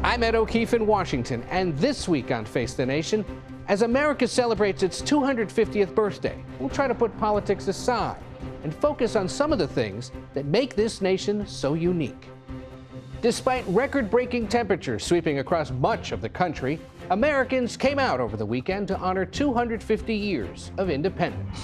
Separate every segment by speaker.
Speaker 1: I'm Ed O'Keefe in Washington, and this week on Face the Nation, as America celebrates its 250th birthday, we'll try to put politics aside and focus on some of the things that make this nation so unique. Despite record-breaking temperatures sweeping across much of the country, Americans came out over the weekend to honor 250 years of independence.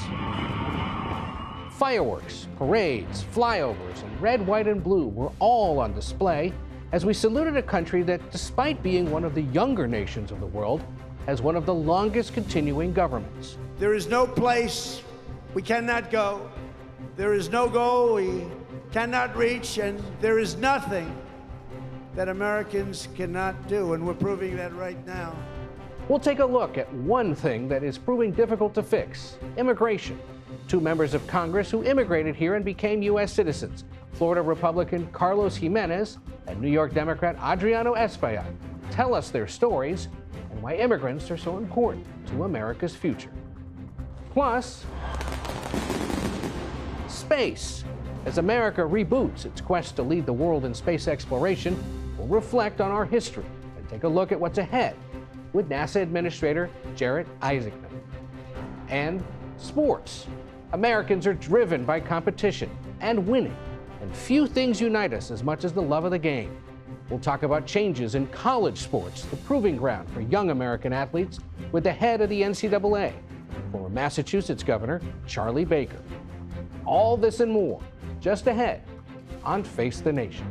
Speaker 1: Fireworks, parades, flyovers, and red, white, and blue were all on display as we saluted a country that, despite being one of the younger nations of the world, has one of the longest continuing governments.
Speaker 2: There is no place we cannot go. There is no goal we cannot reach, and there is nothing that Americans cannot do, and we're proving that right now.
Speaker 1: We'll take a look at one thing that is proving difficult to fix: immigration. Two members of Congress who immigrated here and became U.S. citizens, Florida Republican Carlos Gimenez and New York Democrat Adriano Espaillat, tell us their stories and why immigrants are so important to America's future. Plus, space. As America reboots its quest to lead the world in space exploration, we'll reflect on our history and take a look at what's ahead with NASA Administrator Jarrett Isaacman. And sports. Americans are driven by competition and winning, and few things unite us as much as the love of the game. We'll talk about changes in college sports, the proving ground for young American athletes, with the head of the NCAA, former Massachusetts Governor Charlie Baker. All this and more just ahead on Face the Nation.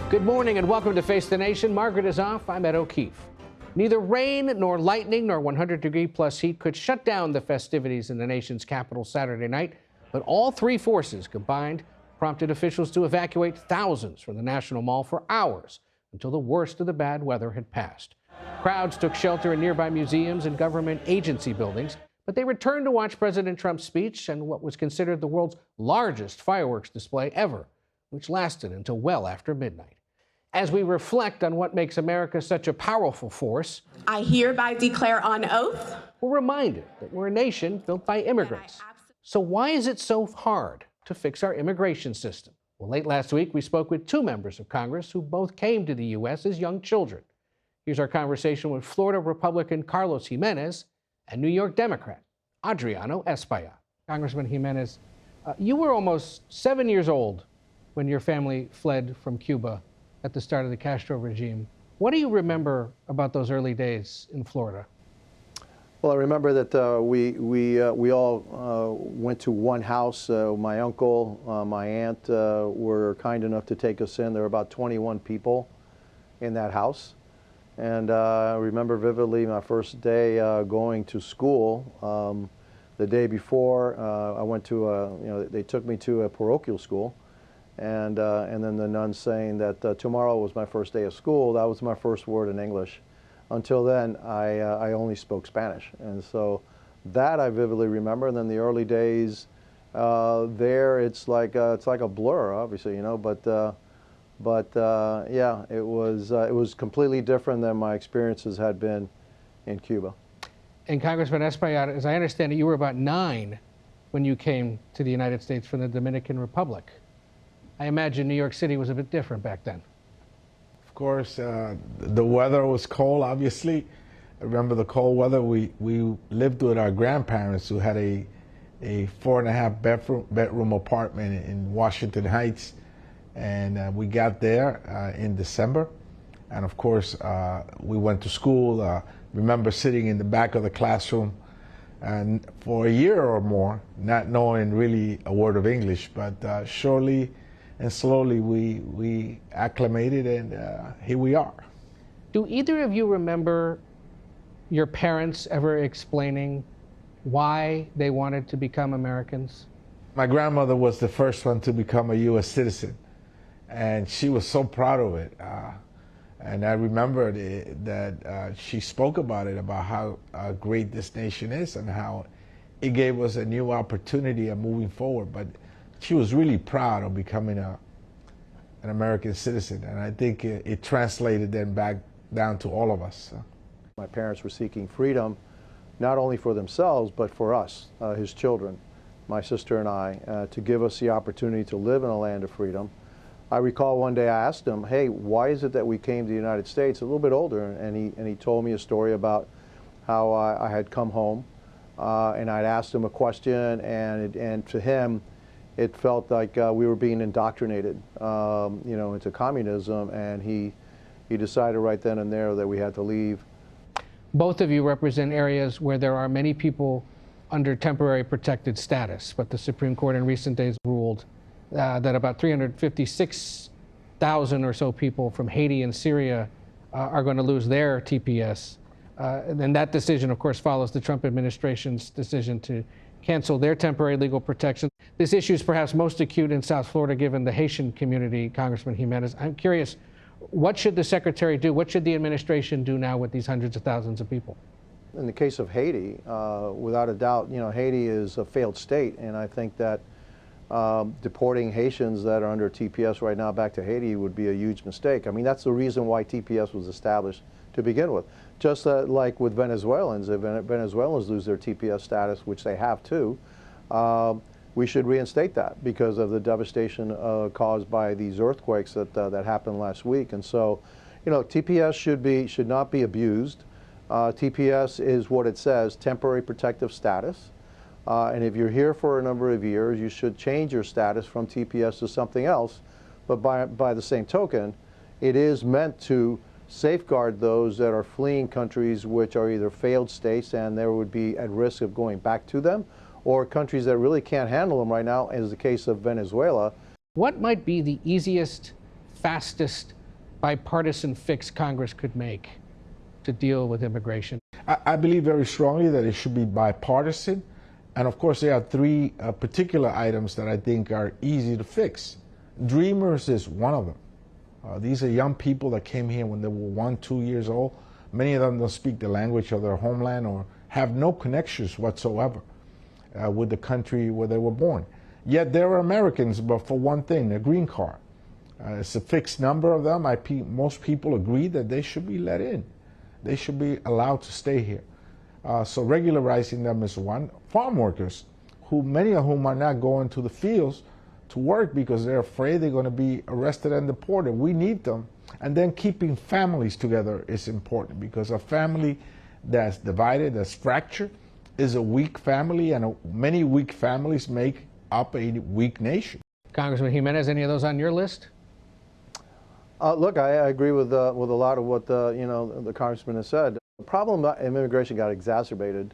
Speaker 1: Good morning and welcome to Face the Nation. Margaret is off. I'm Ed O'Keefe. Neither rain nor lightning nor 100-degree-plus heat could shut down the festivities in the nation's capital Saturday night, but all three forces combined prompted officials to evacuate thousands from the National Mall for hours until the worst of the bad weather had passed. Crowds took shelter in nearby museums and government agency buildings, but they returned to watch President Trump's speech and what was considered the world's largest fireworks display ever, which lasted until well after midnight. As we reflect on what makes America such a powerful force,
Speaker 3: I hereby declare on oath,
Speaker 1: we're reminded that we're a nation built by immigrants. So why is it so hard to fix our immigration system? Well, late last week, we spoke with two members of Congress who both came to the U.S. as young children. Here's our conversation with Florida Republican Carlos Gimenez and New York Democrat Adriano Espaillat. Congressman Gimenez, you were almost 7 years old when your family fled from Cuba at the start of the Castro regime. What do you remember about those early days in Florida?
Speaker 4: Well, I remember that we all went to one house. My uncle, my aunt were kind enough to take us in. There were about 21 people in that house. And I remember vividly my first day going to school. The day before, I went to, they took me to a parochial school. And then the nun saying that tomorrow was my first day of school. That was my first word in English. Until then, I only spoke Spanish, and so that I vividly remember. And then the early days there, it's like a blur, obviously, you know. But yeah, it was completely different than my experiences had been in Cuba. And
Speaker 1: Congressman Espaillat, as I understand it, you were about 9 when you came to the United States from the Dominican Republic. I imagine New York City was a bit different back then.
Speaker 5: Of course, the weather was cold, obviously. I remember the cold weather. We lived with our grandparents who had a 4.5 bedroom apartment in Washington Heights. And we got there in December. And of course, we went to school. Remember sitting in the back of the classroom and for a year or more, not knowing really a word of English, but surely and slowly we acclimated, and here we are.
Speaker 1: Do either of you remember your parents ever explaining why they wanted to become Americans?
Speaker 5: My grandmother was the first one to become a U.S. citizen, and she was so proud of it. And I remember that she spoke about it, about how great this nation is and how it gave us a new opportunity of moving forward. But she was really proud of becoming an American citizen, and I think it translated then back down to all of us.
Speaker 4: My parents were seeking freedom, not only for themselves, but for us, his children, my sister and I, to give us the opportunity to live in a land of freedom. I recall one day I asked him, hey, why is it that we came to the United States, a little bit older, and he told me a story about how I had come home, and I'd asked him a question, and to him, it felt like we were being indoctrinated, into communism, and he decided right then and there that we had to leave.
Speaker 1: Both of you represent areas where there are many people under temporary protected status, but the Supreme Court in recent days ruled that about 356,000 or so people from Haiti and Syria are going to lose their TPS. And that decision, of course, follows the Trump administration's decision to cancel their temporary legal protection. This issue is perhaps most acute in South Florida, given the Haitian community, Congressman Gimenez. I'm curious, what should the Secretary do? What should the administration do now with these hundreds of thousands of people?
Speaker 4: In the case of Haiti, without a doubt, Haiti is a failed state, and I think that deporting Haitians that are under TPS right now back to Haiti would be a huge mistake. I mean, that's the reason why TPS was established to begin with. Just like with Venezuelans, if Venezuelans lose their TPS status, which they have too, we should reinstate that because of the devastation caused by these earthquakes that happened last week. And so, TPS should not be abused. TPS is what it says, temporary protective status. And if you're here for a number of years, you should change your status from TPS to something else. But by the same token, it is meant to safeguard those that are fleeing countries which are either failed states and they would be at risk of going back to them, or countries that really can't handle them right now, as the case of Venezuela.
Speaker 1: What might be the easiest, fastest bipartisan fix Congress could make to deal with immigration?
Speaker 5: I believe very strongly that it should be bipartisan. And of course, there are three particular items that I think are easy to fix. Dreamers is one of them. These are young people that came here when they were 1, 2 years old. Many of them don't speak the language of their homeland or have no connections whatsoever with the country where they were born. Yet they're Americans, but for one thing, their green card. It's a fixed number of them. Most people agree that they should be let in. They should be allowed to stay here. So regularizing them is one. Farm workers, many of whom are not going to the fields to work because they're afraid they're going to be arrested and deported. We need them. And then keeping families together is important, because a family that's divided, that's fractured, is a weak family, and many weak families make up a weak nation.
Speaker 1: Congressman Gimenez, any of those on your list?
Speaker 4: Look, I agree with a lot of what the congressman has said. The problem of immigration got exacerbated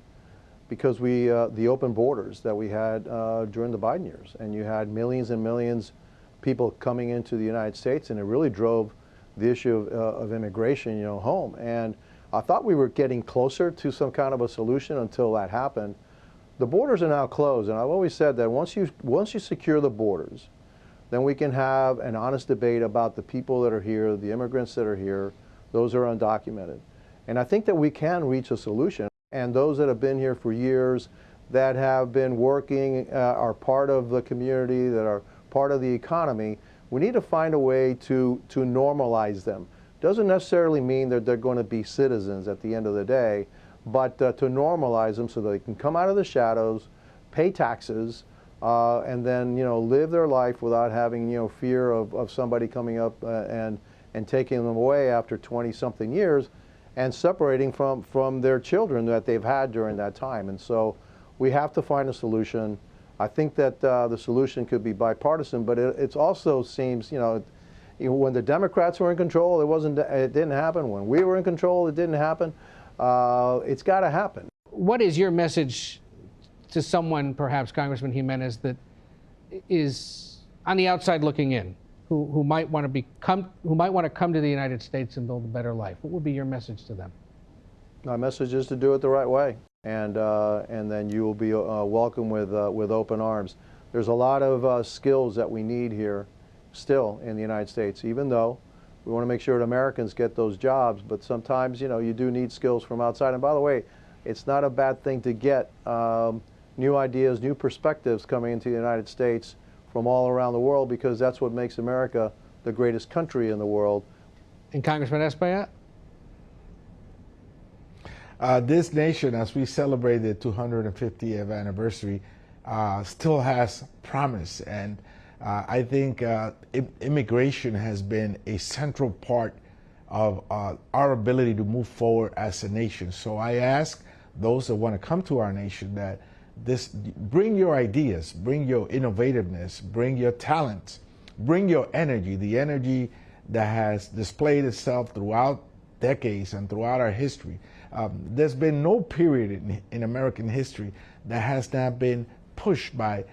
Speaker 4: because the open borders that we had during the Biden years, and you had millions and millions of people coming into the United States, and it really drove the issue of immigration, home. And I thought we were getting closer to some kind of a solution until that happened. The borders are now closed, and I've always said that once you secure the borders, then we can have an honest debate about the people that are here, the immigrants that are here, those are undocumented. And I think that we can reach a solution. And those that have been here for years, that have been working, are part of the community, that are part of the economy, we need to find a way to normalize them. Doesn't necessarily mean that they're going to be citizens at the end of the day, but to normalize them so they can come out of the shadows, pay taxes, and then live their life without having fear of somebody coming up and taking them away after 20-something years, and separating from their children that they've had during that time. And so we have to find a solution. I think that the solution could be bipartisan, but it also seems, when the Democrats were in control, it didn't happen. When we were in control, it didn't happen. It's got to happen.
Speaker 1: What is your message to someone, perhaps Congressman Gimenez, that is on the outside looking in, who might want to come to the United States and build a better life? What would be your message to them?
Speaker 4: My message is to do it the right way, and then you will be welcomed with open arms. There's a lot of skills that we need here still in the United States, even though we want to make sure that Americans get those jobs, but sometimes you do need skills from outside. And by the way, it's not a bad thing to get new ideas, new perspectives coming into the United States from all around the world, because that's what makes America the greatest country in the world.
Speaker 1: And Congressman Espaillat?
Speaker 5: This nation, as we celebrate the 250th anniversary, still has promise. And I think immigration has been a central part of our ability to move forward as a nation. So I ask those that want to come to our nation that bring your ideas, bring your innovativeness, bring your talents, bring your energy, the energy that has displayed itself throughout decades and throughout our history. There's been no period in American history that has not been pushed by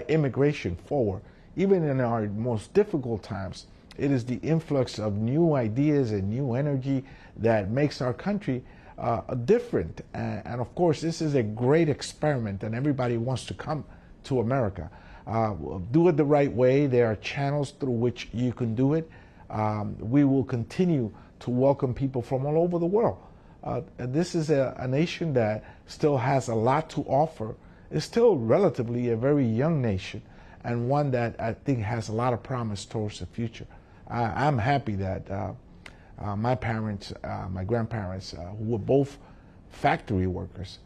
Speaker 5: immigration forward. Even in our most difficult times, it is the influx of new ideas and new energy that makes our country different. And of course, this is a great experiment, and everybody wants to come to America. Do it the right way. There are channels through which you can do it. We will continue to welcome people from all over the world. This is a nation that still has a lot to offer. It's still relatively a very young nation, and one that I think has a lot of promise towards the future. I'm happy that my parents, my grandparents, who were both factory workers,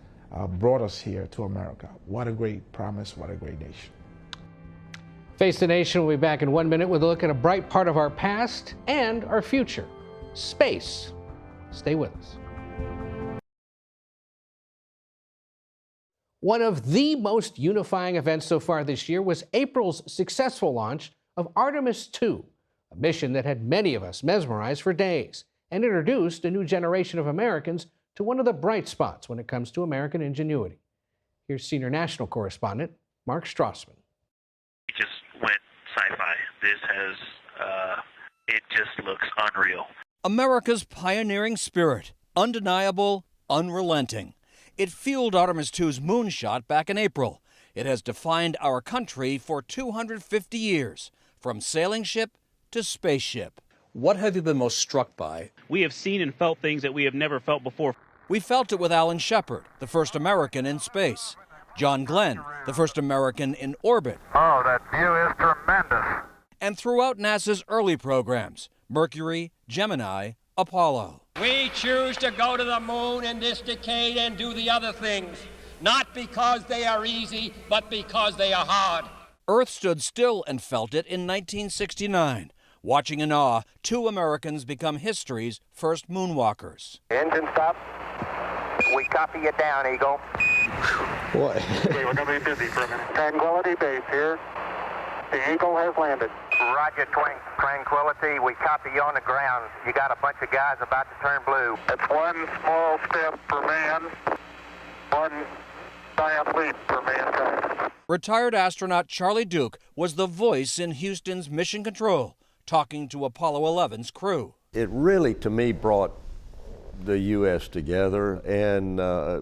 Speaker 5: brought us here to America. What a great promise, what a great nation.
Speaker 1: Face the Nation will be back in 1 minute with a look at a bright part of our past and our future, space. Stay with us. One of the most unifying events so far this year was April's successful launch of Artemis 2, a mission that had many of us mesmerized for days and introduced a new generation of Americans to one of the bright spots when it comes to American ingenuity. Here's senior national correspondent Mark Strassman.
Speaker 6: It just went sci-fi. This has, it just looks unreal.
Speaker 7: America's pioneering spirit, undeniable, unrelenting. It fueled Artemis 2's moonshot back in April. It has defined our country for 250 years, from sailing ship to spaceship.
Speaker 8: What have you been most struck by?
Speaker 9: We have seen and felt things that we have never felt before.
Speaker 7: We felt it with Alan Shepard, the first American in space. John Glenn, the first American in orbit.
Speaker 10: Oh, that view is tremendous.
Speaker 7: And throughout NASA's early programs, Mercury, Gemini, Apollo.
Speaker 11: We choose to go to the moon in this decade and do the other things, not because they are easy, but because they are hard.
Speaker 7: Earth stood still and felt it in 1969, watching in awe 2 Americans become history's first moonwalkers.
Speaker 10: Engine stop. We copy you down, Eagle.
Speaker 4: What?
Speaker 10: Okay, we're going to be busy for a minute. Tranquility Base here. The Eagle has landed. Roger, Tranquility. We copy you on the ground. You got a bunch of guys about to turn blue. It's one small step for man, one giant leap for mankind.
Speaker 7: Retired astronaut Charlie Duke was the voice in Houston's Mission Control, talking to Apollo 11's crew.
Speaker 12: It really, to me, brought the U.S. together and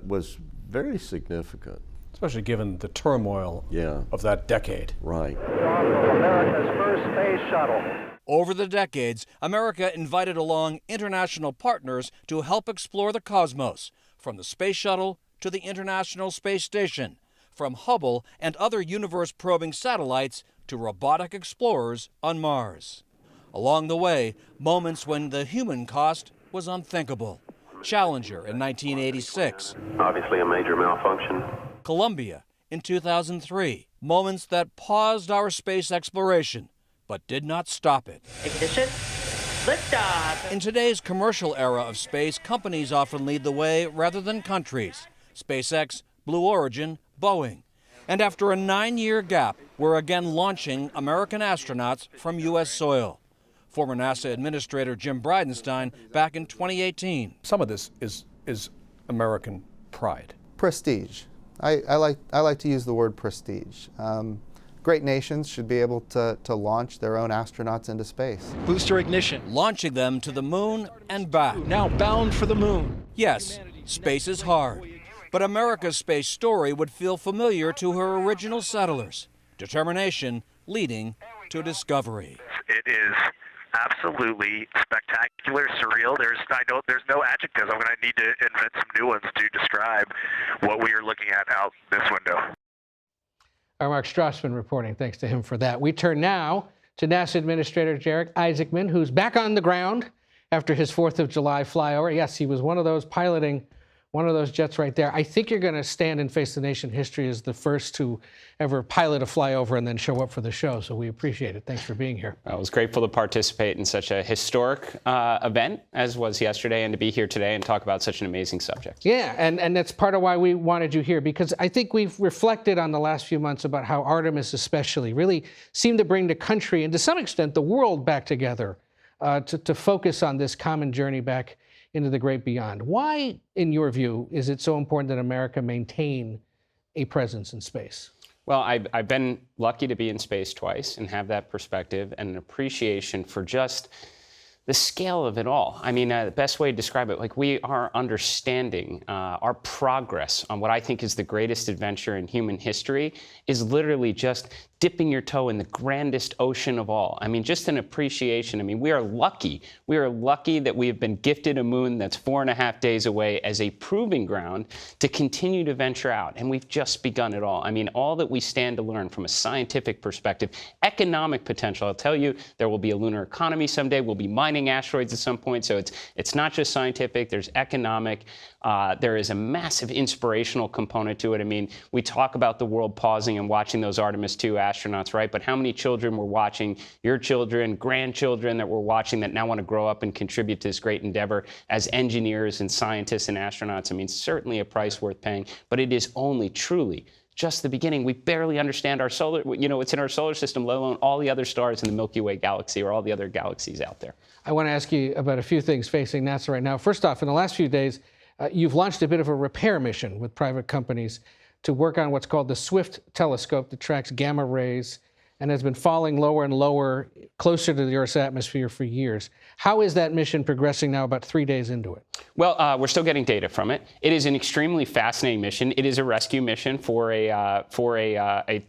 Speaker 12: was very significant.
Speaker 8: Especially given the turmoil of that decade.
Speaker 12: Right.
Speaker 10: America's first space shuttle.
Speaker 7: Over the decades, America invited along international partners to help explore the cosmos, from the space shuttle to the International Space Station, from Hubble and other universe-probing satellites to robotic explorers on Mars. Along the way, moments when the human cost was unthinkable. Challenger in 1986.
Speaker 6: Obviously a major malfunction.
Speaker 7: Columbia in 2003. Moments that paused our space exploration, but did not stop it.
Speaker 13: Ignition. Liftoff.
Speaker 7: In today's commercial era of space, companies often lead the way rather than countries. SpaceX, Blue Origin, Boeing. And after a 9-year gap, we're again launching American astronauts from U.S. soil. Former NASA Administrator Jim Bridenstine back in 2018.
Speaker 8: Some of this is American pride.
Speaker 14: Prestige. I like to use the word prestige. Great nations should be able to launch their own astronauts into space.
Speaker 11: Booster ignition.
Speaker 7: Launching them to the moon and back.
Speaker 11: Now bound for the moon.
Speaker 7: Yes, space is hard. But America's space story would feel familiar to her original settlers. Determination leading to discovery.
Speaker 6: It is absolutely spectacular, surreal. There's no adjectives. I'm going to need to invent some new ones to describe what we are looking at out this window.
Speaker 1: Our Mark Strassman reporting. Thanks to him for that. We turn now to NASA Administrator Isaacman, who's back on the ground after his 4th of July flyover. Yes, he was one of those piloting one of those jets right there. I think you're going to stand in Face the Nation history as the first to ever pilot a flyover and then show up for the show. So we appreciate it. Thanks for being here.
Speaker 15: I was grateful to participate in such a historic event as was yesterday, and to be here today and talk about such an amazing subject.
Speaker 1: Yeah, and that's part of why we wanted you here, because I think we've reflected on the last few months about how Artemis especially really seemed to bring the country and to some extent the world back together to focus on this common journey back into the great beyond. Why, in your view, is it so important that America maintain a presence in space?
Speaker 15: Well, I've been lucky to be in space twice and have that perspective and an appreciation for just the scale of it all. I mean, the best way to describe it, like we are understanding our progress on what I think is the greatest adventure in human history is literally just dipping your toe in the grandest ocean of all. I mean, just an appreciation. I mean, we are lucky. We are lucky that we have been gifted a moon that's 4.5 days away as a proving ground to continue to venture out. And we've just begun it all. I mean, all that we stand to learn from a scientific perspective, economic potential. I'll tell you, there will be a lunar economy someday. We'll be mining asteroids at some point. So it's not just scientific, there's economic. There is a massive inspirational component to it. I mean, we talk about the world pausing and watching those Artemis 2 astronauts, right? But how many children were watching, your children, grandchildren that were watching that now want to grow up and contribute to this great endeavor as engineers and scientists and astronauts? I mean, certainly a price worth paying, but it is only truly just the beginning. We barely understand our solar, it's in our solar system, let alone all the other stars in the Milky Way galaxy or all the other galaxies out there.
Speaker 1: I want to ask you about a few things facing NASA right now. First off, in the last few days, you've launched a bit of a repair mission with private companies to work on what's called the SWIFT telescope that tracks gamma rays and has been falling lower and lower, closer to the Earth's atmosphere for years. How is that mission progressing now, about 3 days into it?
Speaker 15: Well, we're still getting data from it. It is an extremely fascinating mission. It is a rescue mission for a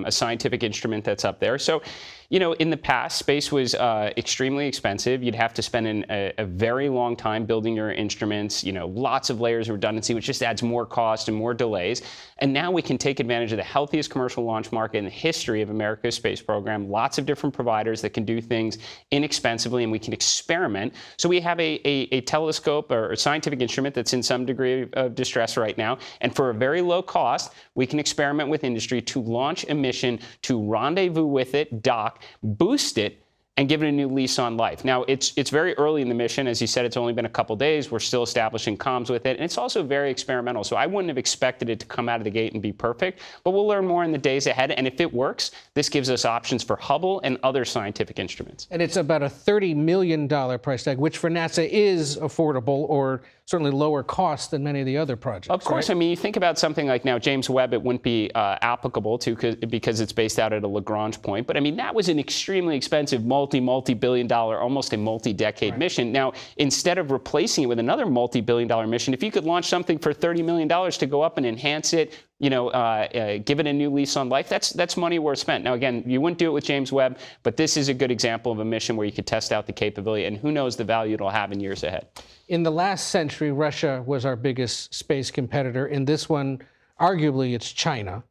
Speaker 15: scientific instrument that's up there. So, in the past, space was extremely expensive. You'd have to spend a very long time building your instruments, lots of layers of redundancy, which just adds more cost and more delays. And now we can take advantage of the healthiest commercial launch market in the history of America's space program, lots of different providers that can do things inexpensively, and we can experiment. So we have a telescope or a scientific instrument that's in some degree of distress right now. And for a very low cost, we can experiment with industry to launch a mission to rendezvous with it, dock, boost it, and give it a new lease on life. Now, it's very early in the mission. As you said, it's only been a couple days. We're still establishing comms with it. And it's also very experimental. So I wouldn't have expected it to come out of the gate and be perfect. But we'll learn more in the days ahead. And if it works, this gives us options for Hubble and other scientific instruments.
Speaker 1: And it's about a $30 million price tag, which for NASA is affordable or certainly lower cost than many of the other projects.
Speaker 15: Of course. Right? I mean, you think about something like now James Webb, it wouldn't be applicable to because it's based out at a Lagrange point. But I mean, that was an extremely expensive multi-billion dollar, almost a multi-decade mission. Now, instead of replacing it with another multi-billion dollar mission, if you could launch something for $30 million to go up and enhance it, give it a new lease on life, that's money well spent. Now, again, you wouldn't do it with James Webb, but this is a good example of a mission where you could test out the capability, and who knows the value it'll have in years ahead.
Speaker 1: In the last century, Russia was our biggest space competitor. In this one, arguably, it's China.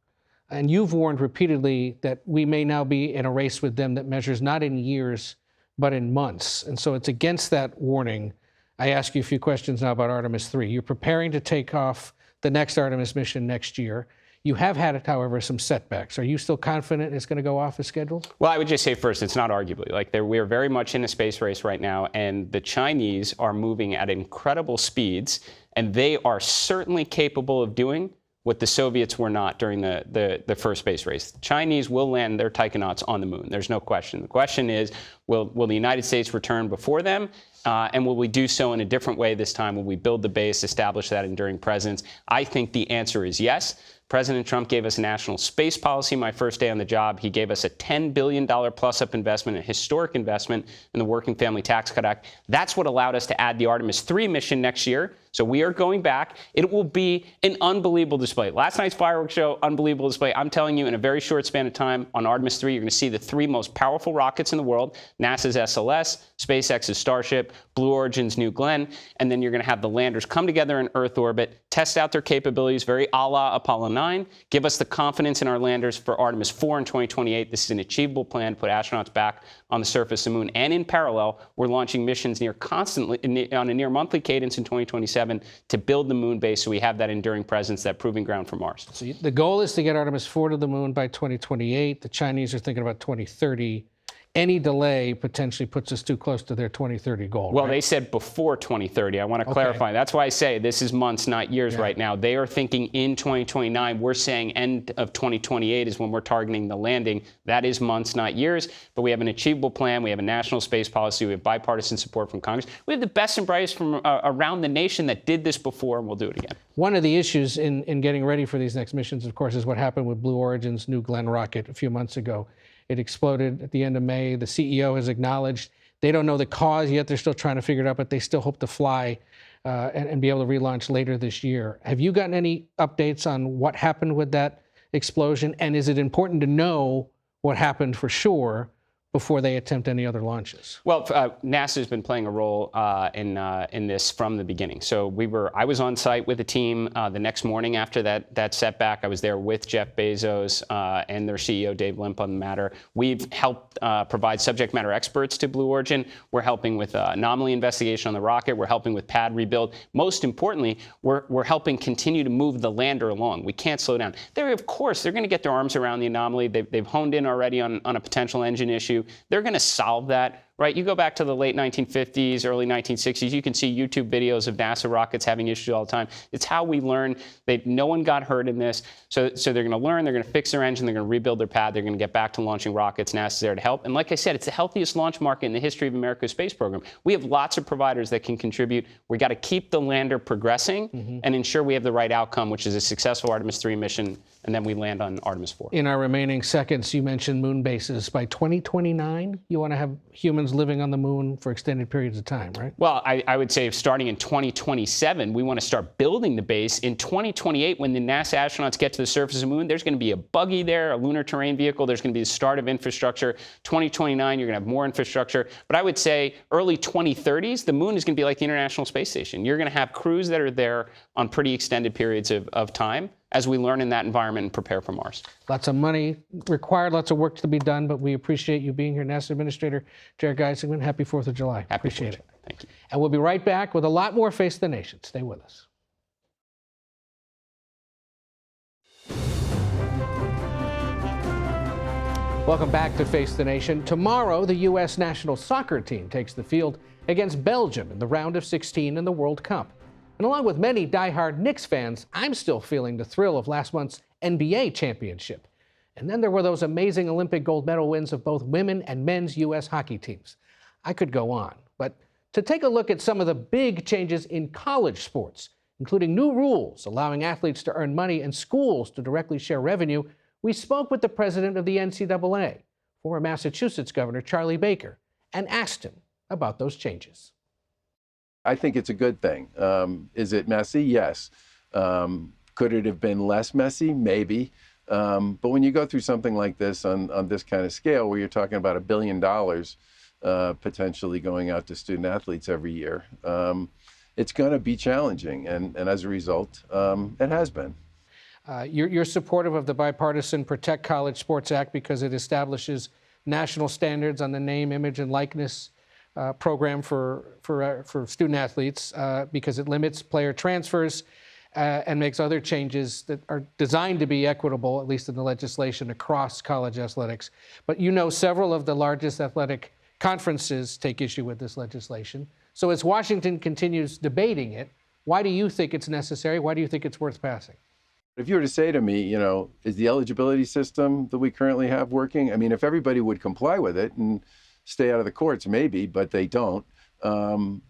Speaker 1: And you've warned repeatedly that we may now be in a race with them that measures not in years, but in months. And so it's against that warning. I ask you a few questions now about Artemis 3. You're preparing to take off the next Artemis mission next year. You have had, however, some setbacks. Are you still confident it's going to go off as scheduled?
Speaker 15: Well, I would just say first, it's not arguably. We are very much in a space race right now, and the Chinese are moving at incredible speeds, and they are certainly capable of doing what the Soviets were not during the first space race. The Chinese will land their taikonauts on the moon. There's no question. The question is, will the United States return before them? And will we do so in a different way this time? Will we build the base, establish that enduring presence? I think the answer is yes. President Trump gave us a national space policy my first day on the job. He gave us a $10 billion plus-up investment, a historic investment in the Working Family Tax Cut Act. That's what allowed us to add the Artemis 3 mission next year. So we are going back. It will be an unbelievable display. Last night's fireworks show, unbelievable display. I'm telling you, in a very short span of time on Artemis 3, you're going to see the 3 most powerful rockets in the world, NASA's SLS, SpaceX's Starship, Blue Origin's New Glenn, and then you're going to have the landers come together in Earth orbit, test out their capabilities, very a la Apollo 9. 2029. Give us the confidence in our landers for Artemis 4 in 2028. This is an achievable plan to put astronauts back on the surface of the moon. And in parallel, we're launching missions on a near monthly cadence in 2027 to build the moon base so we have that enduring presence, that proving ground for Mars.
Speaker 1: So the goal is to get Artemis 4 to the moon by 2028. The Chinese are thinking about 2030. Any delay potentially puts us too close to their 2030 goal.
Speaker 15: Well,
Speaker 1: right?
Speaker 15: they said before 2030. I want to clarify. That's why I say this is months, not years right now. They are thinking in 2029. We're saying end of 2028 is when we're targeting the landing. That is months, not years. But we have an achievable plan. We have a national space policy. We have bipartisan support from Congress. We have the best and brightest from around the nation that did this before, and we'll do it again.
Speaker 1: One of the issues in getting ready for these next missions, of course, is what happened with Blue Origin's New Glenn rocket a few months ago. It exploded at the end of May. The CEO has acknowledged they don't know the cause yet. They're still trying to figure it out, but they still hope to fly and be able to relaunch later this year. Have you gotten any updates on what happened with that explosion? And is it important to know what happened for sure before they attempt any other launches?
Speaker 15: Well, NASA's been playing a role in this from the beginning. So I was on site with the team the next morning after that setback. I was there with Jeff Bezos and their CEO Dave Limp on the matter. We've helped provide subject matter experts to Blue Origin. We're helping with anomaly investigation on the rocket. We're helping with pad rebuild. Most importantly, we're helping continue to move the lander along. We can't slow down. Of course, they're going to get their arms around the anomaly. They've honed in already on a potential engine issue. They're going to solve that, right? You go back to the late 1950s, early 1960s, you can see YouTube videos of NASA rockets having issues all the time. It's how we learn. No one got hurt in this. So they're going to learn, they're going to fix their engine, they're going to rebuild their pad, they're going to get back to launching rockets. NASA's there to help. And like I said, it's the healthiest launch market in the history of America's space program. We have lots of providers that can contribute. We got to keep the lander progressing and ensure we have the right outcome, which is a successful Artemis 3 mission, and then we land on Artemis 4.
Speaker 1: In our remaining seconds, you mentioned moon bases. By 2029, you want to have humans living on the moon for extended periods of time, right?
Speaker 15: Well, I would say starting in 2027, we want to start building the base. In 2028, when the NASA astronauts get to the surface of the moon, there's going to be a buggy there, a lunar terrain vehicle. There's going to be the start of infrastructure. 2029, you're going to have more infrastructure. But I would say early 2030s, the moon is going to be like the International Space Station. You're going to have crews that are there on pretty extended periods of time as we learn in that environment and prepare for Mars.
Speaker 1: Lots of money required, lots of work to be done, but we appreciate you being here. NASA Administrator Jared Isaacman, happy 4th of July. Appreciate it.
Speaker 15: Thank you.
Speaker 1: And we'll be right back with a lot more Face the Nation. Stay with us. Welcome back to Face the Nation. Tomorrow, the U.S. national soccer team takes the field against Belgium in the round of 16 in the World Cup. And along with many diehard Knicks fans, I'm still feeling the thrill of last month's NBA championship. And then there were those amazing Olympic gold medal wins of both women and men's U.S. hockey teams. I could go on, but to take a look at some of the big changes in college sports, including new rules allowing athletes to earn money and schools to directly share revenue, we spoke with the president of the NCAA, former Massachusetts Governor Charlie Baker, and asked him about those changes.
Speaker 16: I think it's a good thing. Is it messy? Yes. Could it have been less messy? Maybe. But when you go through something like this on this kind of scale, where you're talking about $1 billion potentially going out to student athletes every year, it's going to be challenging. And as a result, it has been.
Speaker 1: You're supportive of the bipartisan Protect College Sports Act because it establishes national standards on the name, image, and likeness program for student athletes because it limits player transfers and makes other changes that are designed to be equitable, at least in the legislation, across college athletics. But you know several of the largest athletic conferences take issue with this legislation. So as Washington continues debating it, why do you think it's necessary? Why do you think it's worth passing?
Speaker 16: If you were to say to me, is the eligibility system that we currently have working? I mean, if everybody would comply with it and stay out of the courts, maybe, but they don't.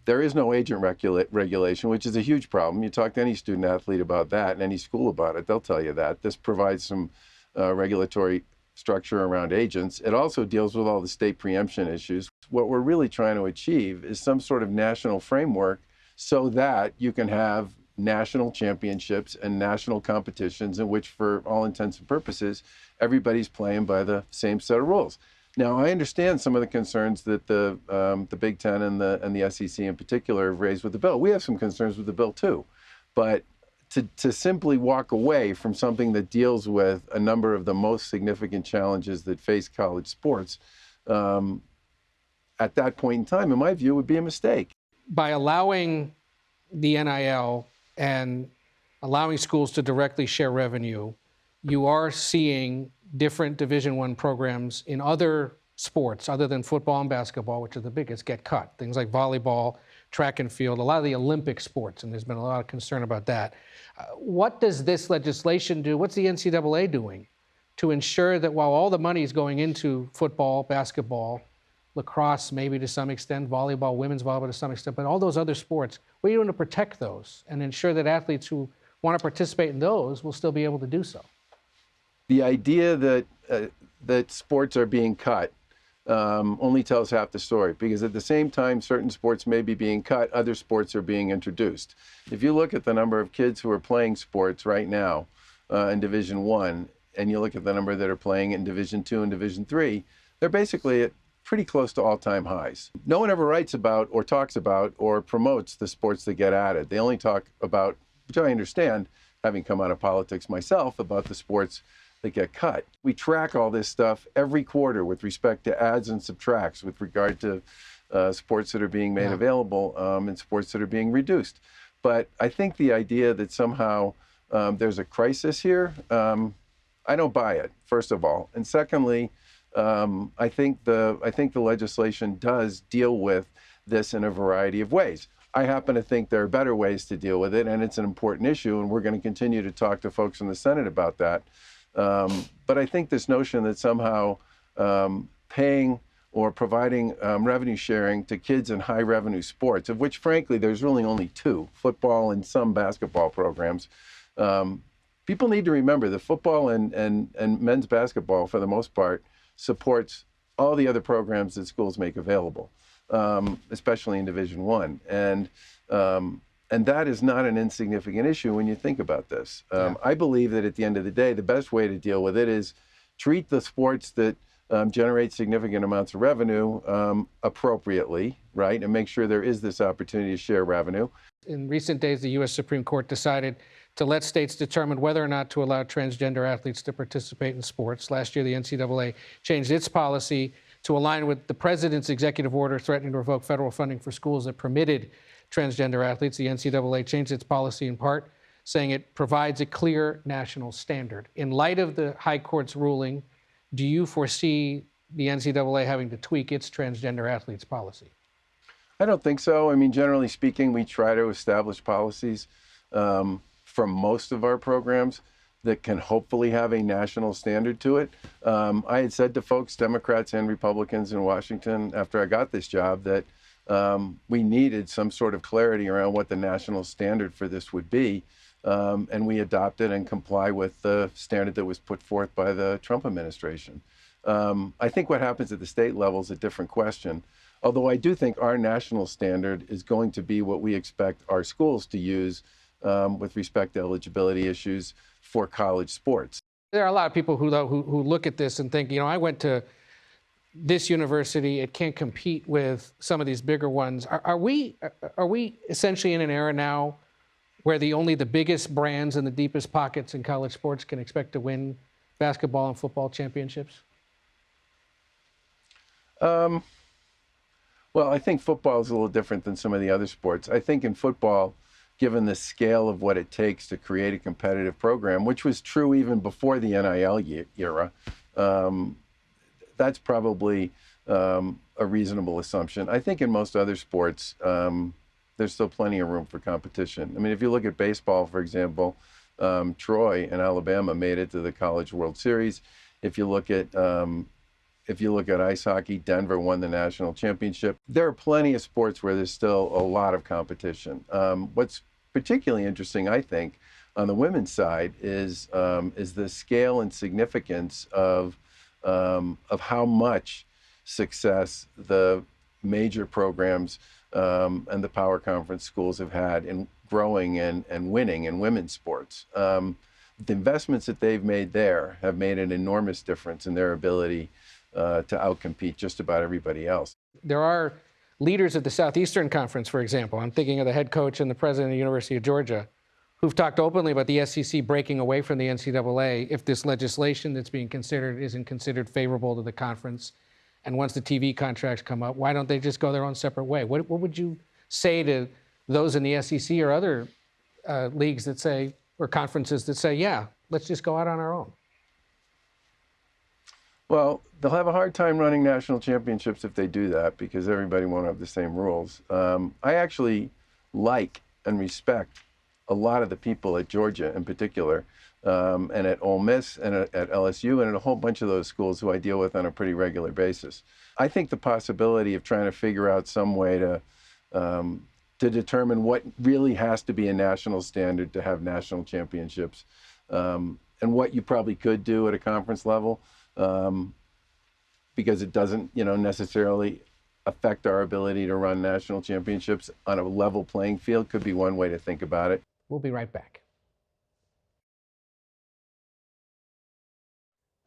Speaker 16: There is no agent regulation, which is a huge problem. You talk to any student athlete about that and any school about it, they'll tell you that. This provides some regulatory structure around agents. It also deals with all the state preemption issues. What we're really trying to achieve is some sort of national framework so that you can have national championships and national competitions in which, for all intents and purposes, everybody's playing by the same set of rules. Now, I understand some of the concerns that the Big Ten and the SEC in particular have raised with the bill. We have some concerns with the bill too, but to simply walk away from something that deals with a number of the most significant challenges that face college sports at that point in time, in my view, would be a mistake.
Speaker 1: By allowing the NIL and allowing schools to directly share revenue, you are seeing different Division I programs in other sports other than football and basketball, which are the biggest, get cut. Things like volleyball, track and field, a lot of the Olympic sports, and there's been a lot of concern about that. What does this legislation do? What's the NCAA doing to ensure that while all the money is going into football, basketball, lacrosse, maybe to some extent, volleyball, women's volleyball to some extent, but all those other sports, what are you doing to protect those and ensure that athletes who want to participate in those will still be able to do so?
Speaker 16: The idea that that sports are being cut only tells half the story, because at the same time certain sports may be being cut, other sports are being introduced. If you look at the number of kids who are playing sports right now in Division I, and you look at the number that are playing in Division II and Division III, they're basically at pretty close to all-time highs. No one ever writes about or talks about or promotes the sports that get added. They only talk about, which I understand, having come out of politics myself, about the sports that get cut. We track all this stuff every quarter with respect to adds and subtracts with regard to sports that are being made available and sports that are being reduced. But I think the idea that somehow there's a crisis here, I don't buy it, first of all. And secondly, I think the legislation does deal with this in a variety of ways. I happen to think there are better ways to deal with it, and it's an important issue, and we're going to continue to talk to folks in the Senate about that. But I think this notion that somehow paying or providing revenue sharing to kids in high revenue sports, of which frankly there's really only two, football and some basketball programs, people need to remember that football and men's basketball, for the most part, supports all the other programs that schools make available, especially in Division I. And that is not an insignificant issue when you think about this. I believe that at the end of the day, the best way to deal with it is treat the sports that generate significant amounts of revenue appropriately, right? And make sure there is this opportunity to share revenue.
Speaker 1: In recent days, the U.S. Supreme Court decided to let states determine whether or not to allow transgender athletes to participate in sports. Last year, the NCAA changed its policy to align with the president's executive order threatening to revoke federal funding for schools that permitted transgender athletes. The NCAA changed its policy in part, saying it provides a clear national standard. In light of the High Court's ruling, do you foresee the NCAA having to tweak its transgender athletes policy?
Speaker 16: I don't think so. I mean, generally speaking, we try to establish policies from most of our programs that can hopefully have a national standard to it. I had said to folks, Democrats and Republicans in Washington, after I got this job, that we needed some sort of clarity around what the national standard for this would be, and we adopted and comply with the standard that was put forth by the Trump administration. I think what happens at the state level is a different question, although I do think our national standard is going to be what we expect our schools to use with respect to eligibility issues for college sports.
Speaker 1: There are a lot of people who look at this and think, you know, I went to this university, it can't compete with some of these bigger ones. Are we essentially in an era now where only the biggest brands and the deepest pockets in college sports can expect to win basketball and football championships?
Speaker 16: Well, I think football is a little different than some of the other sports. I think in football, given the scale of what it takes to create a competitive program, which was true even before the NIL era, that's probably a reasonable assumption. I think in most other sports, there's still plenty of room for competition. I mean, if you look at baseball, for example, Troy and Alabama made it to the College World Series. If you look at ice hockey, Denver won the national championship. There are plenty of sports where there's still a lot of competition. What's particularly interesting, I think, on the women's side is the scale and significance of how much success the major programs and the power conference schools have had in growing and winning in women's sports. The investments that they've made there have made an enormous difference in their ability to outcompete just about everybody else.
Speaker 1: There are leaders of the Southeastern Conference, for example. I'm thinking of the head coach and the president of the University of Georgia, who've talked openly about the SEC breaking away from the NCAA if this legislation that's being considered isn't considered favorable to the conference. And once the TV contracts come up, why don't they just go their own separate way? What would you say to those in the SEC or other leagues that say, or conferences that say, yeah, let's just go out on our own?
Speaker 16: Well, they'll have a hard time running national championships if they do that because everybody won't have the same rules. I actually like and respect a lot of the people at Georgia in particular, and at Ole Miss and at LSU and at a whole bunch of those schools who I deal with on a pretty regular basis. I think the possibility of trying to figure out some way to determine what really has to be a national standard to have national championships, and what you probably could do at a conference level, because it doesn't, necessarily affect our ability to run national championships on a level playing field, could be one way to think about it.
Speaker 1: We'll be right back.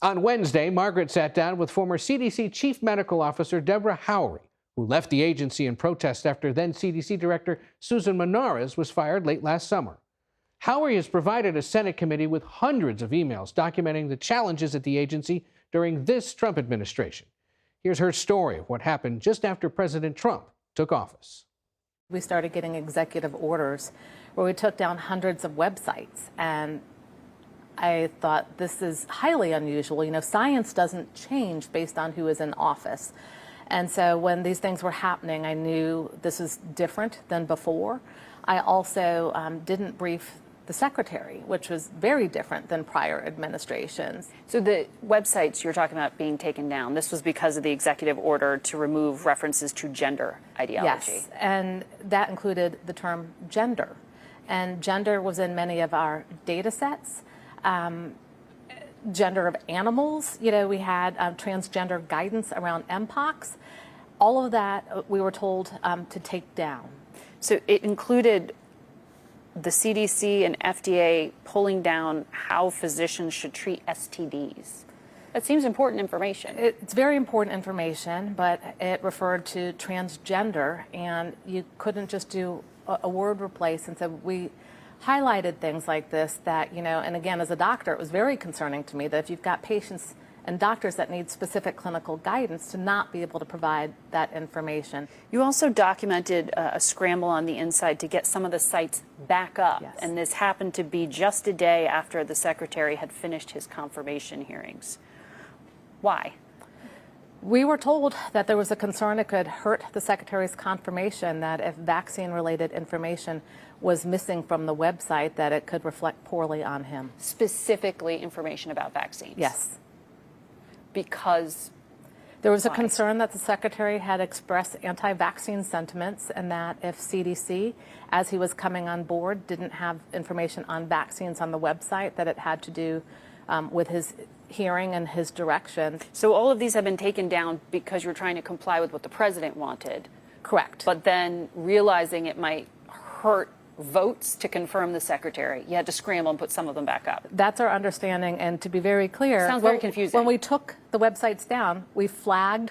Speaker 1: On Wednesday, Margaret sat down with former CDC Chief Medical Officer Deborah Howry, who left the agency in protest after then CDC Director Susan Menares was fired late last summer. Howry has provided a Senate committee with hundreds of emails documenting the challenges at the agency during this Trump administration. Here's her story of what happened just after President Trump took office.
Speaker 17: We started getting executive orders where we took down hundreds of websites, and I thought this is highly unusual. Science doesn't change based on who is in office. And so when these things were happening, I knew this is different than before. I also didn't brief the secretary, which was very different than prior administrations.
Speaker 18: So the websites you're talking about being taken down, this was because of the executive order to remove references to gender ideology.
Speaker 17: Yes, and that included the term gender. And gender was in many of our data sets. Gender of animals, we had transgender guidance around MPOX. All of that we were told to take down.
Speaker 18: So it included the CDC and FDA pulling down how physicians should treat STDs. That seems important information.
Speaker 17: It's very important information, but it referred to transgender, and you couldn't just do a word replace. And so we highlighted things like this that, and again, as a doctor, it was very concerning to me that if you've got patients and doctors that need specific clinical guidance, to not be able to provide that information.
Speaker 18: You also documented a scramble on the inside to get some of the sites back up. Yes. And this happened to be just a day after the secretary had finished his confirmation hearings. Why?
Speaker 17: We were told that there was a concern it could hurt the secretary's confirmation, that if vaccine-related information was missing from the website, that it could reflect poorly on him.
Speaker 18: Specifically information about vaccines?
Speaker 17: Yes.
Speaker 18: Because
Speaker 17: there was a concern that the secretary had expressed anti-vaccine sentiments, and that if CDC, as he was coming on board, didn't have information on vaccines on the website, that it had to do with his hearing and his direction.
Speaker 18: So all of these have been taken down because you're trying to comply with what the president wanted.
Speaker 17: Correct.
Speaker 18: But then realizing it might hurt votes to confirm the secretary, you had to scramble and put some of them back up.
Speaker 17: That's our understanding, and to be very clear,
Speaker 18: sounds very confusing.
Speaker 17: When we took the websites down, we flagged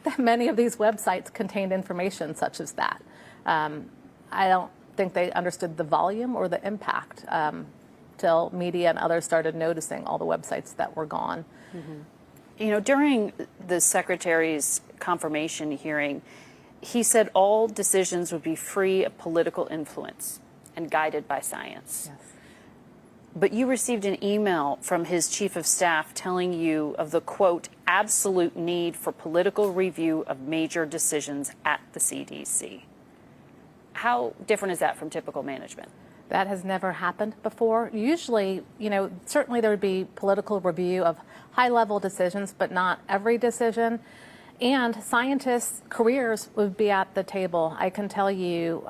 Speaker 17: that many of these websites contained information such as that. I don't think they understood the volume or the impact till media and others started noticing all the websites that were gone.
Speaker 18: Mm-hmm. During the secretary's confirmation hearing, he said all decisions would be free of political influence and guided by science.
Speaker 17: Yes.
Speaker 18: But you received an email from his chief of staff telling you of the, quote, absolute need for political review of major decisions at the CDC. How different is that from typical management?
Speaker 17: That has never happened before. Usually, certainly there would be political review of high-level decisions, but not every decision. And scientists' careers would be at the table. I can tell you,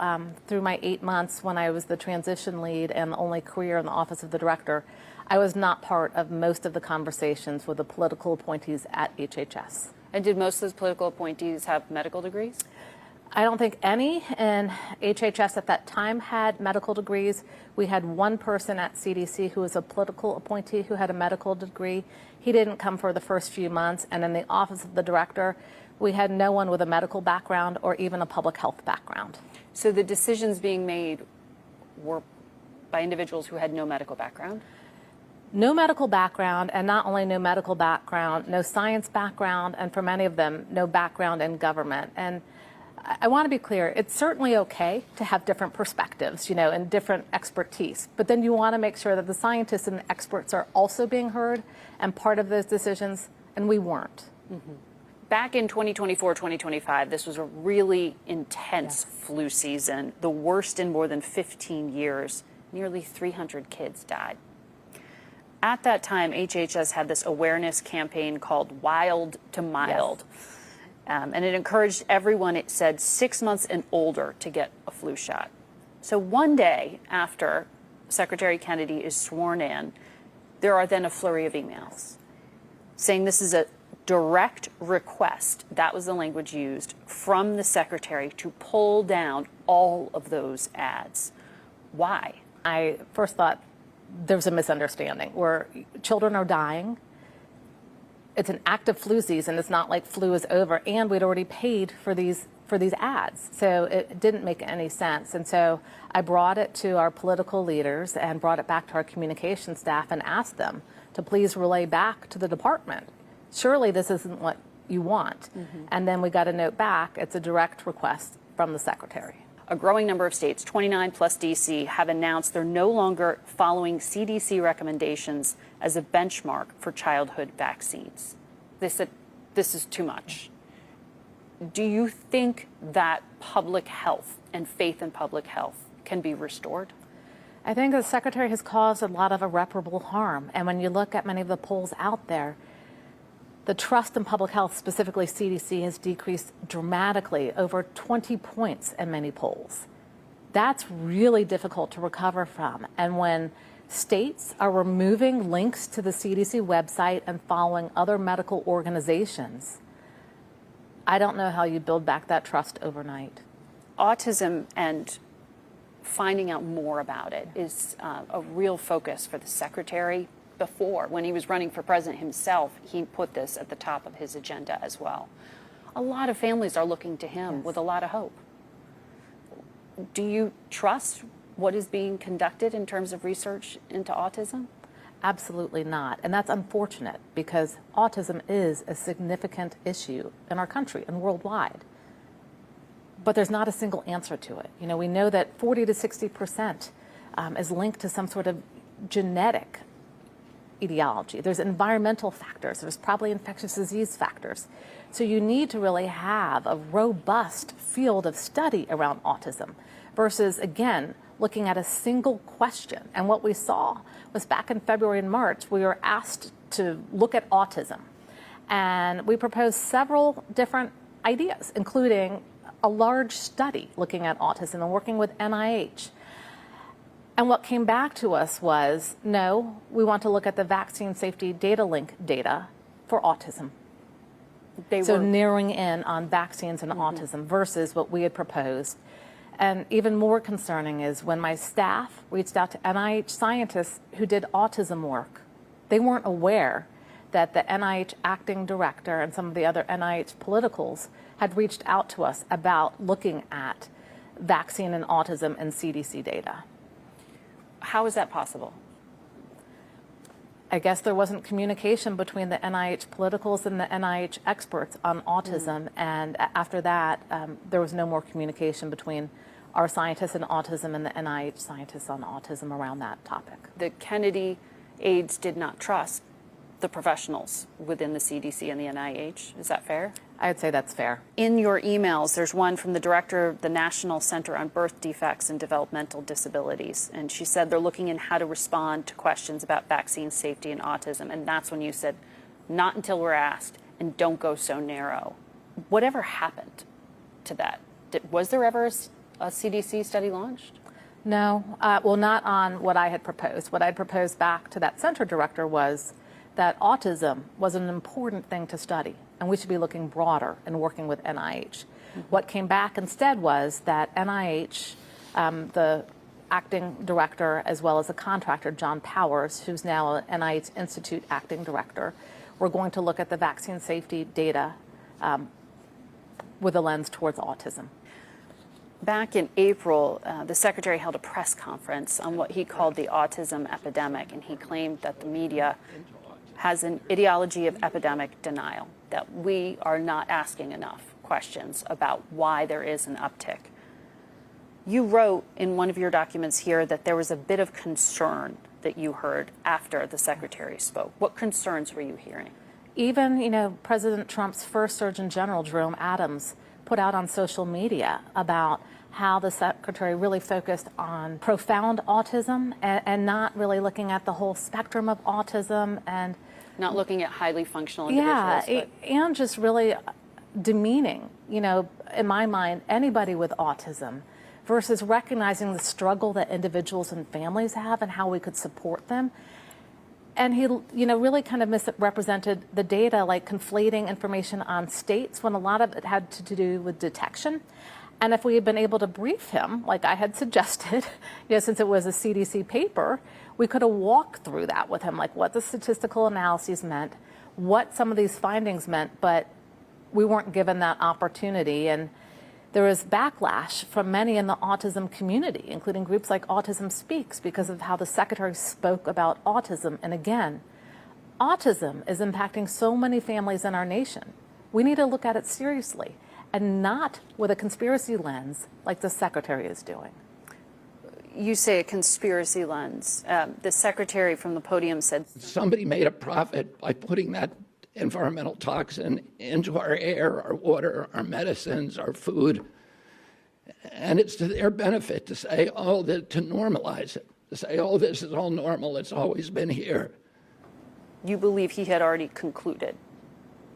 Speaker 17: through my 8 months when I was the transition lead and the only career in the office of the director, I was not part of most of the conversations with the political appointees at HHS.
Speaker 18: And did most of those political appointees have medical degrees?
Speaker 17: I don't think any in HHS at that time had medical degrees. We had one person at CDC who was a political appointee who had a medical degree. He didn't come for the first few months. And in the office of the director, we had no one with a medical background or even a public health background.
Speaker 18: So the decisions being made were by individuals who had no medical background?
Speaker 17: No medical background, and not only no medical background, no science background, and for many of them, no background in government. And I want to be clear, it's certainly okay to have different perspectives, and different expertise, but then you want to make sure that the scientists and the experts are also being heard and part of those decisions, and we weren't.
Speaker 18: Mm-hmm. Back in 2024, 2025, this was a really intense flu season, the worst in more than 15 years. Nearly 300 kids died. At that time, HHS had this awareness campaign called Wild to Mild.
Speaker 17: Yes.
Speaker 18: And it encouraged everyone, it said, 6 months and older to get a flu shot. So one day after Secretary Kennedy is sworn in, there are then a flurry of emails saying this is a direct request, that was the language used, from the secretary to pull down all of those ads. Why?
Speaker 17: I first thought there's a misunderstanding where children are dying. It's an active flu season. It's not like flu is over, and we'd already paid for these ads. So it didn't make any sense. And so I brought it to our political leaders and brought it back to our communication staff and asked them to please relay back to the department. Surely this isn't what you want. Mm-hmm. And then we got a note back. It's a direct request from the secretary.
Speaker 18: A growing number of states, 29 plus DC, have announced they're no longer following CDC recommendations as a benchmark for childhood vaccines. They said this is too much. Do you think that public health and faith in public health can be restored?
Speaker 17: I think the secretary has caused a lot of irreparable harm. And when you look at many of the polls out there, the trust in public health, specifically CDC, has decreased dramatically, over 20 points in many polls. That's really difficult to recover from. And when states are removing links to the CDC website and following other medical organizations, I don't know how you build back that trust overnight.
Speaker 18: Autism and finding out more about it is a real focus for the secretary. Before, when he was running for president himself, he put this at the top of his agenda as well. A lot of families are looking to him with a lot of hope. Do you trust what is being conducted in terms of research into autism?
Speaker 17: Absolutely not. And that's unfortunate because autism is a significant issue in our country and worldwide. But there's not a single answer to it. We know that 40 to 60% is linked to some sort of genetic etiology. There's environmental factors. There's probably infectious disease factors. So you need to really have a robust field of study around autism versus, again, looking at a single question. And what we saw was back in February and March, we were asked to look at autism. And we proposed several different ideas, including a large study looking at autism and working with NIH. And what came back to us was, no, we want to look at the vaccine safety data link data for autism. So narrowing in on vaccines and autism versus what we had proposed. And even more concerning is when my staff reached out to NIH scientists who did autism work, they weren't aware that the NIH acting director and some of the other NIH politicals had reached out to us about looking at vaccine and autism and CDC data.
Speaker 18: How is that possible?
Speaker 17: I guess there wasn't communication between the NIH politicals and the NIH experts on autism. And after that, there was no more communication between our scientists in autism and the NIH scientists on autism around that topic.
Speaker 18: The Kennedy aides did not trust the professionals within the CDC and the NIH. Is that fair?
Speaker 17: I'd say that's fair.
Speaker 18: In your emails, there's one from the director of the National Center on Birth Defects and Developmental Disabilities. And she said they're looking in how to respond to questions about vaccine safety and autism. And that's when you said, not until we're asked, and don't go so narrow. Whatever happened to that? Was there ever a CDC study launched?
Speaker 17: No, well, not on what I had proposed. What I had proposed back to that center director was that autism was an important thing to study, and we should be looking broader and working with NIH. What came back instead was that NIH, the acting director, as well as a contractor, John Powers, who's now an NIH Institute acting director, were going to look at the vaccine safety data with a lens towards autism.
Speaker 18: Back in April, the Secretary held a press conference on what he called the autism epidemic, and he claimed that the media has an ideology of epidemic denial, that we are not asking enough questions about why there is an uptick. You wrote in one of your documents here that there was a bit of concern that you heard after the Secretary spoke. What concerns were you hearing?
Speaker 17: Even, President Trump's first Surgeon General, Jerome Adams, put out on social media about how the Secretary really focused on profound autism and not really looking at the whole spectrum of autism and
Speaker 18: not looking at highly functional individuals.
Speaker 17: Yeah, and just really demeaning, in my mind, anybody with autism versus recognizing the struggle that individuals and families have and how we could support them. And he, really kind of misrepresented the data, like conflating information on states when a lot of it had to do with detection. And if we had been able to brief him, like I had suggested, since it was a CDC paper, we could have walked through that with him, like what the statistical analyses meant, what some of these findings meant, but we weren't given that opportunity. And there was backlash from many in the autism community, including groups like Autism Speaks, because of how the Secretary spoke about autism. And again, autism is impacting so many families in our nation. We need to look at it seriously and not with a conspiracy lens like the Secretary is doing.
Speaker 18: You say a conspiracy lens. The Secretary from the podium said
Speaker 19: somebody made a profit by putting that environmental toxin into our air, our water, our medicines, our food. And it's to their benefit to say, to normalize it, to say, this is all normal, it's always been here.
Speaker 18: You believe he had already concluded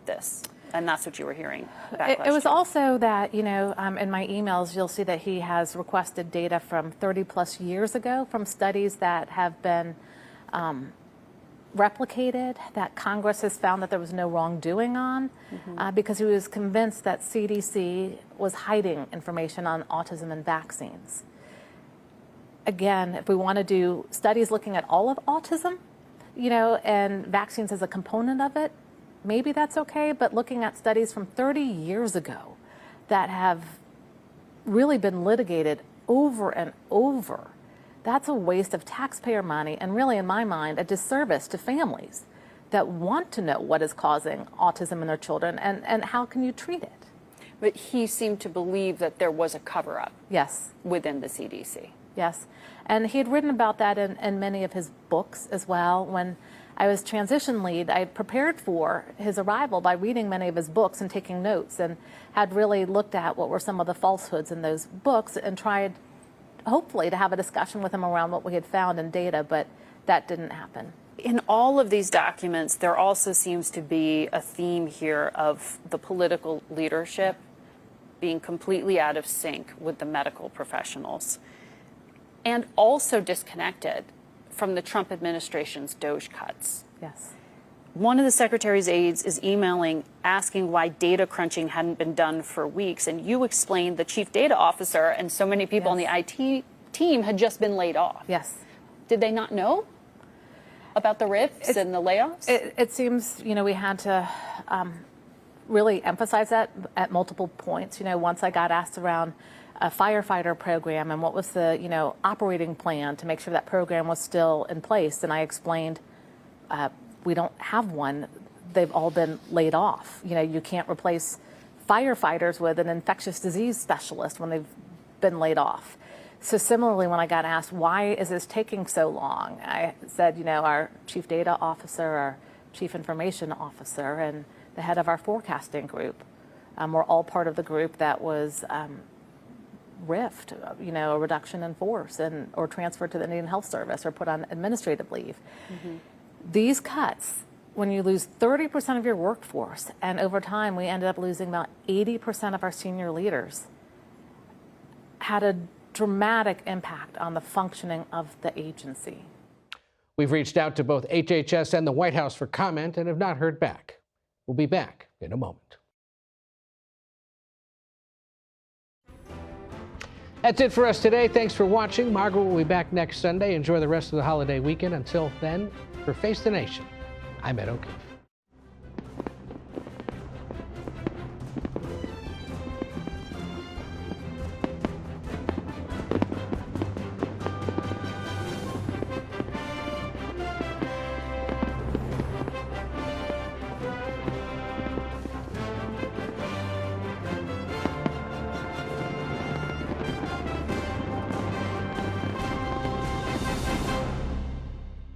Speaker 18: this, and that's what you were hearing.
Speaker 17: It was also that, in my emails, you'll see that he has requested data from 30 plus years ago from studies that have been replicated, that Congress has found that there was no wrongdoing on, because he was convinced that CDC was hiding information on autism and vaccines. Again, if we want to do studies looking at all of autism, and vaccines as a component of it, maybe that's okay, but looking at studies from 30 years ago that have really been litigated over and over, that's a waste of taxpayer money and really, in my mind, a disservice to families that want to know what is causing autism in their children and how can you treat it.
Speaker 18: But he seemed to believe that there was a cover-up.
Speaker 17: Yes.
Speaker 18: Within the CDC.
Speaker 17: Yes. And he had written about that in many of his books as well. When I was transition lead, I prepared for his arrival by reading many of his books and taking notes, and had really looked at what were some of the falsehoods in those books and tried hopefully to have a discussion with him around what we had found in data, but that didn't happen.
Speaker 18: In all of these documents, there also seems to be a theme here of the political leadership being completely out of sync with the medical professionals and also disconnected from the Trump administration's DOGE cuts.
Speaker 17: Yes.
Speaker 18: One of the Secretary's aides is emailing asking why data crunching hadn't been done for weeks, and you explained the chief data officer and so many people on the IT team had just been laid off.
Speaker 17: Yes.
Speaker 18: Did they not know about the rifts and the layoffs?
Speaker 17: It seems, we had to really emphasize that at multiple points. Once I got asked around a firefighter program and what was the, operating plan to make sure that program was still in place, and I explained we don't have one. They've all been laid off. You can't replace firefighters with an infectious disease specialist when they've been laid off. So similarly, when I got asked, why is this taking so long? I said, our chief data officer, our chief information officer, and the head of our forecasting group were all part of the group that was RIFT, a reduction in force or transferred to the Indian Health Service or put on administrative leave. Mm-hmm. These cuts, when you lose 30% of your workforce, and over time we ended up losing about 80% of our senior leaders, had a dramatic impact on the functioning of the agency.
Speaker 1: We've reached out to both HHS and the White House for comment and have not heard back. We'll be back in a moment. That's it for us today. Thanks for watching. Margaret will be back next Sunday. Enjoy the rest of the holiday weekend. Until then, for Face the Nation, I'm Ed O'Keefe.